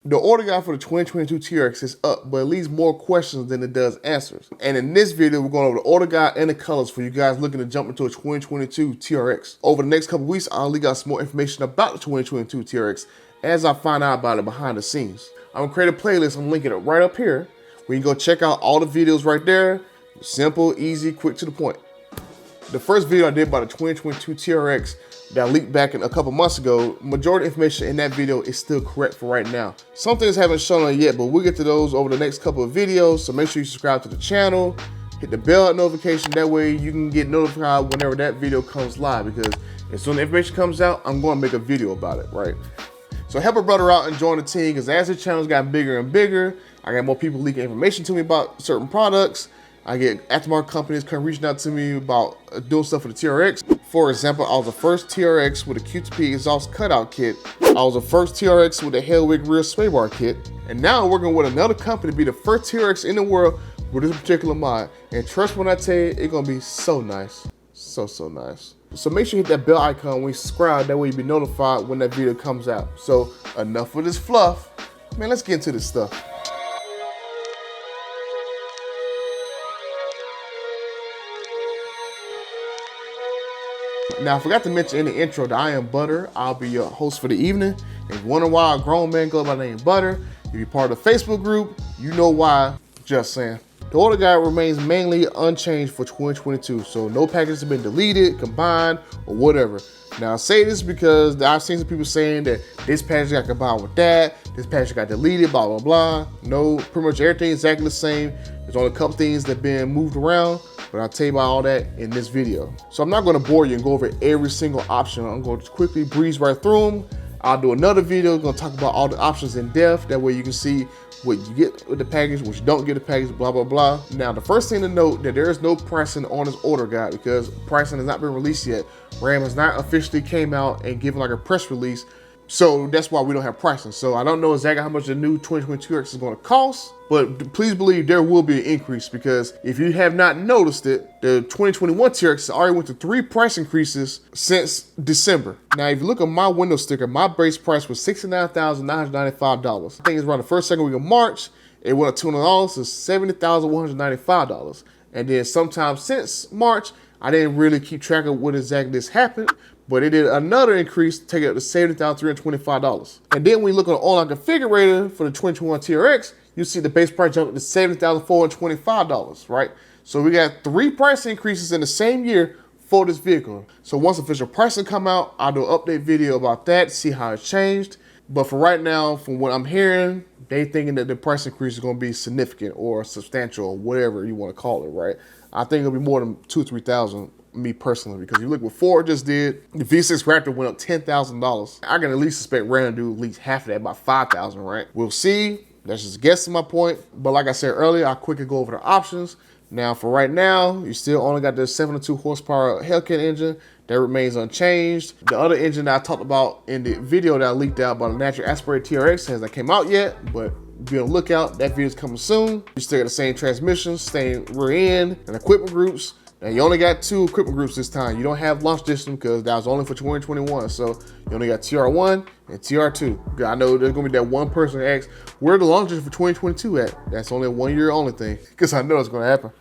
The order guide for the 2022 TRX is up, but it leaves more questions than it does answers. And in this video, we're going over the order guide and the colors for you guys looking to jump into a 2022 TRX. Over the next couple weeks, I'll leak out some more information about the 2022 TRX as I find out about it behind the scenes. I'm gonna create a playlist, I'm linking it right up here, where you can go check out all the videos right there. Simple, easy, quick to the point. The first video I did about the 2022 TRX that I leaked back in a couple months ago, majority of information in that video is still correct for right now. Some things haven't shown on yet, but we'll get to those over the next couple of videos, so make sure you subscribe to the channel, hit the bell notification, that way you can get notified whenever that video comes live, because as soon as the information comes out, I'm going to make a video about it, right? So help a brother out and join the team, because as the channel's gotten bigger and bigger, I got more people leaking information to me about certain products. I get aftermarket companies come reaching out to me about doing stuff for the TRX. For example, I was the first TRX with a Q2P exhaust cutout kit. I was the first TRX with a Hellwig rear sway bar kit. And now I'm working with another company to be the first TRX in the world with this particular mod. And trust when I tell you, it's gonna be so nice. So nice. So make sure you hit that bell icon when you subscribe, that way you'll be notified when that video comes out. So enough of this fluff. Man, let's get into this stuff. Now, I forgot to mention in the intro that I am Butter. I'll be your host for the evening. If you wonder why a grown man goes by the name Butter, if you're part of the Facebook group, you know why. Just saying. The order guide remains mainly unchanged for 2022, so no packages have been deleted, combined, or whatever. Now, I say this because I've seen some people saying that this package got combined with that, this package got deleted, blah, blah, blah. No, pretty much everything is exactly the same. There's only a couple things that have been moved around, but I'll tell you about all that in this video. So I'm not gonna bore you and go over every single option. I'm going to quickly breeze right through them. I'll do another video, gonna talk about all the options in depth. That way you can see what you get with the package, what you don't get the package, blah, blah, blah. Now, the first thing to note that there is no pricing on this order guide because pricing has not been released yet. Ram has not officially came out and given like a press release. So that's why we don't have pricing. So I don't know exactly how much the new 2022 TRX is going to cost, but please believe there will be an increase, because if you have not noticed it, the 2021 TRX already went to 3 price increases since December. Now, if you look at my window sticker, my base price was $69,995. I think it's around the second week of March. It went up $200 to $70,195. And then sometime since March, I didn't really keep track of what exactly this happened, but it did another increase, take it up to $70,325. And then when you look on the online configurator for the 2021 TRX, you see the base price jump to $70,425, right? So we got 3 price increases in the same year for this vehicle. So once official pricing come out, I'll do an update video about that, see how it changed. But for right now, from what I'm hearing, they thinking that the price increase is gonna be significant or substantial, or whatever you wanna call it, right? I think it'll be more than $2,000 to $3,000. Me personally, because you look what Ford just did, the V6 Raptor went up $10,000. I can at least expect Ram to do at least half of that, about $5,000, right? We'll see. That's just guessing my point. But like I said earlier, I'll quickly go over the options. Now, for right now, you still only got the 702 horsepower Hellcat engine. That remains unchanged. The other engine that I talked about in the video that I leaked out about the natural aspirated TRX hasn't came out yet, but be on the lookout. That video's coming soon. You still got the same transmission, same rear end, and equipment groups. Now, you only got 2 equipment groups this time. You don't have launch distance because that was only for 2021. So you only got TR1 and TR2. I know there's gonna be that one person that asks, where the launch distance for 2022 at? That's only a 1 year only thing, because I know it's gonna happen.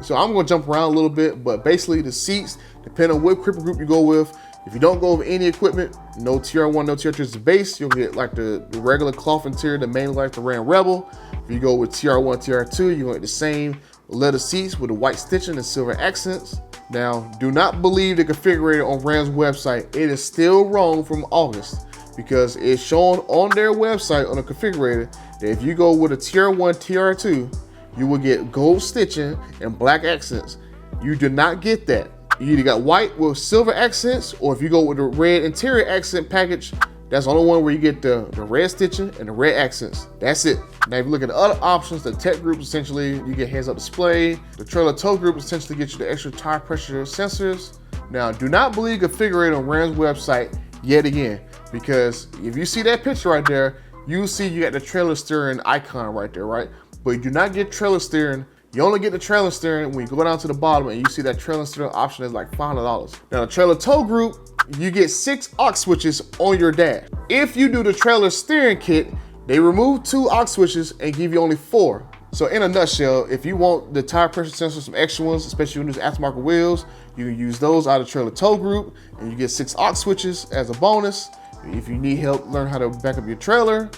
So I'm gonna jump around a little bit, but basically the seats, depending on what equipment group you go with. If you don't go with any equipment, no TR1, no TR2 is the base. You'll get like the regular cloth interior, the mainly like the Ram Rebel. If you go with TR1, TR2, you're gonna get the same leather seats with the white stitching and silver accents. Now, do not believe the configurator on Ram's website. It is still wrong from August, because it's shown on their website on the configurator that if you go with a TR1, TR2, you will get gold stitching and black accents. You do not get that. You either got white with silver accents, or if you go with the red interior accent package, that's the only one where you get the red stitching and the red accents. That's it. Now, if you look at the other options, the tech group, essentially, you get heads-up display. The trailer tow group essentially gets you the extra tire pressure sensors. Now, do not believe configurator on Ram's website yet again, because if you see that picture right there, you see you got the trailer steering icon right there, right? But you do not get trailer steering. You only get the trailer steering when you go down to the bottom and you see that trailer steering option is like $500. Now the trailer tow group, you get 6 aux switches on your dash. If you do the trailer steering kit, they remove 2 aux switches and give you only 4. So in a nutshell, if you want the tire pressure sensor, some extra ones, especially when you use aftermarket wheels, you can use those out of trailer tow group and you get 6 aux switches as a bonus. If you need help learn how to back up your trailer,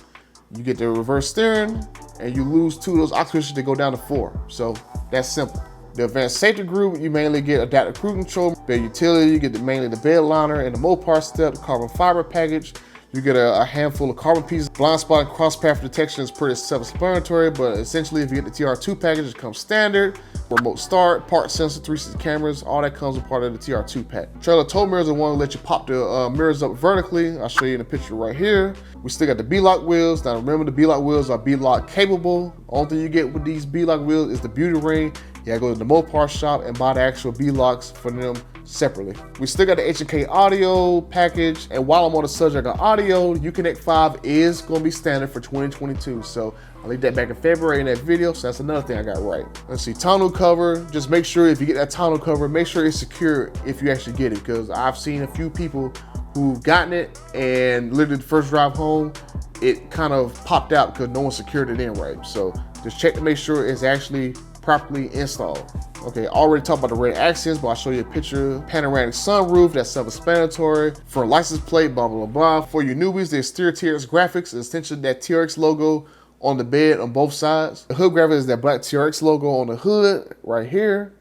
you get the reverse steering and you lose 2 of those aux switches to go down to 4. So that's simple. The advanced safety group, you mainly get adaptive cruise control. Bed utility, you get mainly the bed liner and the Mopar step, the carbon fiber package. You get a handful of carbon pieces. Blind spot and cross path detection is pretty self-explanatory, but essentially if you get the TR2 package, it comes standard. Remote start, park sensor, 360 cameras, all that comes with part of the TR2 pack. Trailer tow mirrors are the one that let you pop the mirrors up vertically. I'll show you in the picture right here. We still got the B-lock wheels. Now remember, the B-lock wheels are B-lock capable. Only thing you get with these B-lock wheels is the beauty ring. You gotta go to the Mopar shop and buy the actual B-locks for them separately. We still got the H&K audio package, and while I'm on the subject of audio, Uconnect 5 is going to be standard for 2022. So I'll leave that back in February in that video. So that's another thing I got right. Let's see, tonneau cover. Just make sure if you get that tonneau cover, make sure it's secure if you actually get it, because I've seen a few people who've gotten it and literally the first drive home, it kind of popped out because no one secured it in right. So just check to make sure it's actually properly installed. Okay, already talked about the red accents, but I'll show you a picture. Panoramic sunroof, that's self-explanatory. For a license plate, blah, blah, blah. For you newbies, the exterior TRX graphics is essentially that TRX logo on the bed on both sides. The hood graphic is that black TRX logo on the hood right here.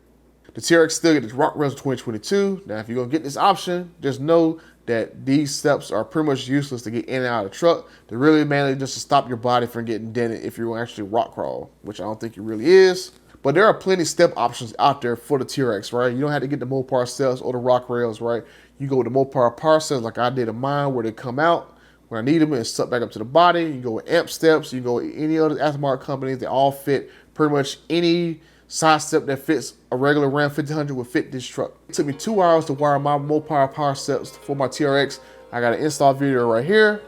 The TRX still get its rock rails in 2022. Now, if you're gonna get this option, just know that these steps are pretty much useless to get in and out of the truck. They're really mainly just to stop your body from getting dented if you're actually rock crawl, which I don't think it really is. But there are plenty of step options out there for the TRX, right? You don't have to get the Mopar steps or the rock rails, right? You go with the Mopar power steps like I did in mine, where they come out when I need them and suck back up to the body. You go with amp steps, you go with any other aftermarket companies. They all fit pretty much any side step that fits a regular Ram 1500 will fit this truck. It took me 2 hours to wire my Mopar power steps for my TRX. I got an install video right here,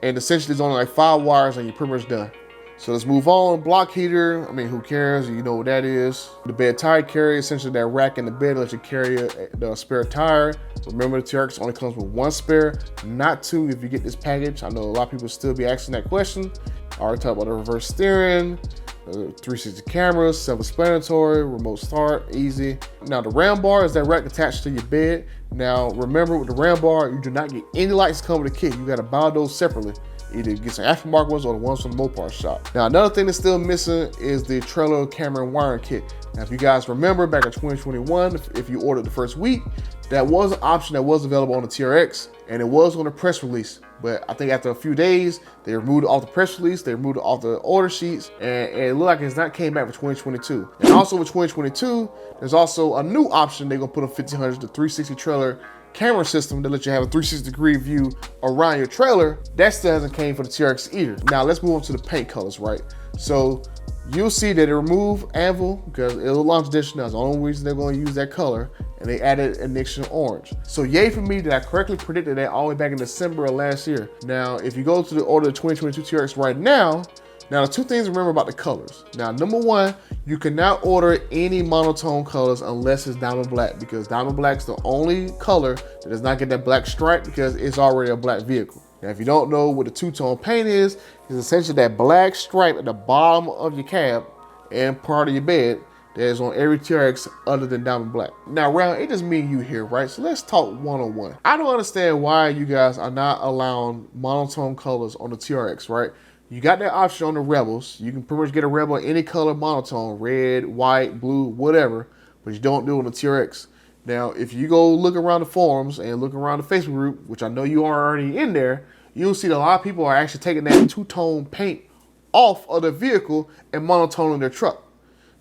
and essentially it's only like 5 wires and you're pretty much done. So let's move on. Block heater, I mean, who cares? You know what that is. The bed tire carrier, essentially that rack in the bed lets you carry the spare tire. Remember, the TRX only comes with 1 spare, not 2 if you get this package. I know a lot of people still be asking that question. I already talked about the reverse steering, 360 cameras, self-explanatory, remote start, easy. Now the ram bar is that rack attached to your bed. Now remember, with the ram bar, you do not get any lights coming with the kit. You gotta buy those separately. Either get some aftermarket ones or the ones from the Mopar shop. Now another thing that's still missing is the trailer camera and wiring kit. Now if you guys remember back in 2021, if you ordered the first week, that was an option that was available on the TRX, and it was on the press release. But I think after a few days, they removed it off the press release, they removed it off the order sheets, and it looked like it's not came back for 2022. And also with 2022, there's also a new option they're gonna put on 1500s, the 360 trailer camera system that lets you have a 360-degree view around your trailer. That still hasn't came for the TRX either. Now let's move on to the paint colors, right? So you'll see that they remove anvil because it was a launch edition. That's the only reason they're going to use that color, and they added ignition orange. So yay for me that I correctly predicted that all the way back in December of last year. Now, if you go to the order the 2022 TRX right now, now the 2 things to remember about the colors. Now, number 1, you cannot order any monotone colors unless it's diamond black, because diamond black is the only color that does not get that black stripe because it's already a black vehicle. Now, if you don't know what the 2-tone paint is, it's essentially that black stripe at the bottom of your cab and part of your bed that is on every TRX other than diamond black. Now, Ram, it just me and you here, right? So let's talk one-on-one. I don't understand why you guys are not allowing monotone colors on the TRX, right? You got that option on the Rebels. You can pretty much get a Rebel any color monotone, red, white, blue, whatever, but you don't do it on the TRX. Now, if you go look around the forums and look around the Facebook group, which I know you are already in there, you'll see that a lot of people are actually taking that 2-tone paint off of the vehicle and monotoning their truck.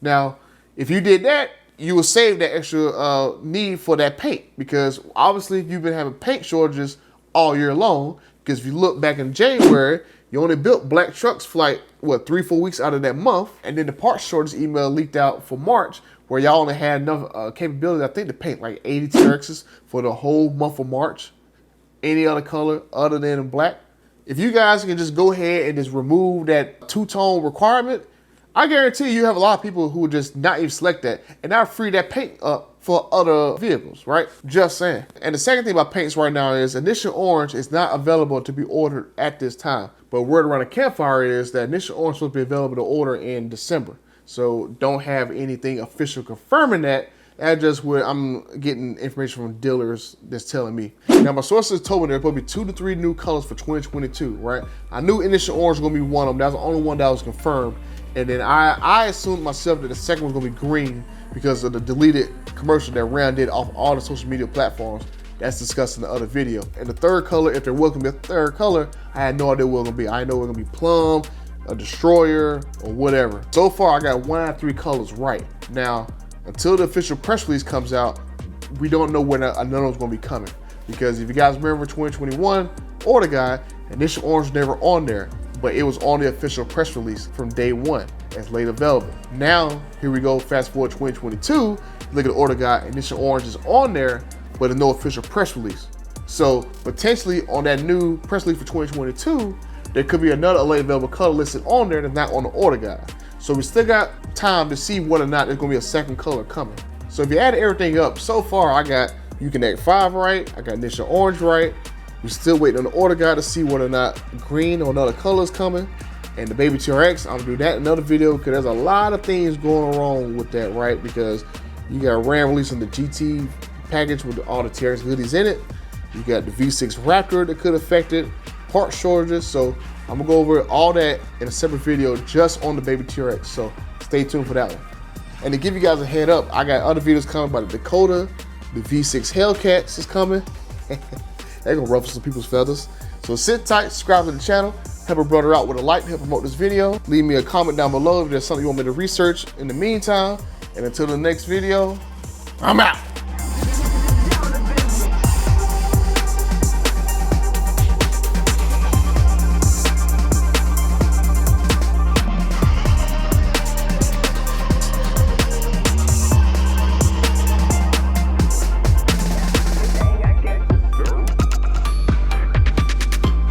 Now, if you did that, you would save that extra need for that paint, because obviously you've been having paint shortages all year long, because if you look back in January, you only built black trucks for like, what, 3-4 weeks out of that month. And then the parts shortage email leaked out for March, where y'all only had enough capability, I think, to paint like 80 TRXs for the whole month of March. Any other color other than black. If you guys can just go ahead and just remove that 2-tone requirement, I guarantee you have a lot of people who would just not even select that and now free that paint up for other vehicles, right? Just saying. And the second thing about paints right now is Initial Orange is not available to be ordered at this time. But word around the campfire is that Initial Orange is supposed to be available to order in December. So don't have anything official confirming that. That's just where I'm getting information from dealers that's telling me. Now my sources told me there's supposed to be 2 to 3 new colors for 2022, right? I knew Initial Orange was gonna be one of them. That was the only one that was confirmed. And then I assumed myself that the second was gonna be green because of the deleted commercial that Ram did off all the social media platforms. That's discussed in the other video. And the third color, if there was gonna be a third color, I had no idea what it was gonna be. I didn't know it was gonna be plum, a destroyer, or whatever. So far, I got 1 out of 3 colors right. Now, until the official press release comes out, we don't know when another one's gonna be coming. Because if you guys remember 2021 order guide, Initial Orange was never on there, but it was on the official press release from day 1 as late available. Now, here we go, fast forward 2022, look at the order guide, Initial Orange is on there, but there's no official press release. So potentially on that new press release for 2022, there could be another late available color listed on there that's not on the order guide. So we still got time to see whether or not there's gonna be a second color coming. So if you add everything up, so far I got Uconnect 5 right, I got Initial Orange right. We're still waiting on the order guide to see whether or not green or another color is coming. And the Baby TRX, I'm gonna do that in another video because there's a lot of things going wrong with that, right? Because you got Ram releasing the GT package with all the TRX goodies in it. You got the V6 Raptor that could affect it, part shortages. So I'm gonna go over all that in a separate video just on the Baby TRX. So stay tuned for that one. And to give you guys a head up, I got other videos coming about the Dakota, the V6 Hellcats is coming. They're gonna ruffle some people's feathers. So sit tight, subscribe to the channel, help a brother out with a like, help promote this video. Leave me a comment down below if there's something you want me to research in the meantime. And until the next video, I'm out.